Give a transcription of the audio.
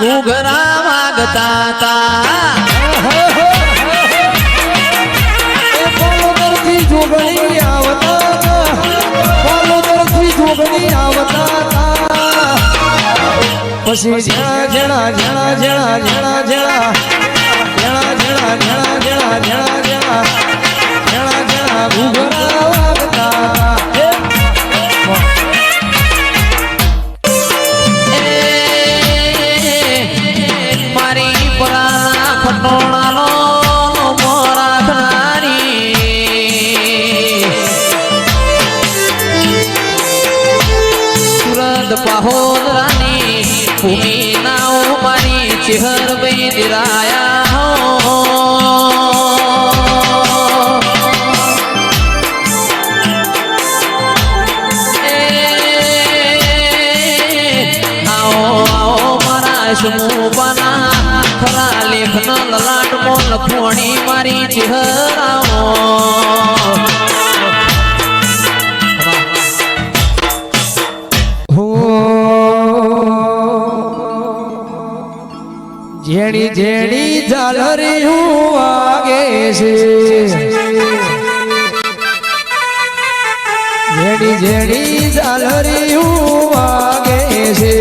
ઘૂઘરા વાગતા તા જોગણી આવતા પાલોદરથી જોગણી આવતા પછી જણા જણા જણા જણા જણા જણા જણા જણા જણા જણા જણા જણા જણા ઘૂઘરા વાગતા મારી પરાના ખટોણાનો પહોદરાની ભૂમિ નાઓ મારી ચેહર બેદરાયા હો આવો મારા સમૂહના ખરા લેખના લલાટ મોલ ફોણી મારી ચેહર આવો જેણી જેણી ઝાલરી હું વાગે છે જેણી જેણી ઝાલરી હું વાગે છે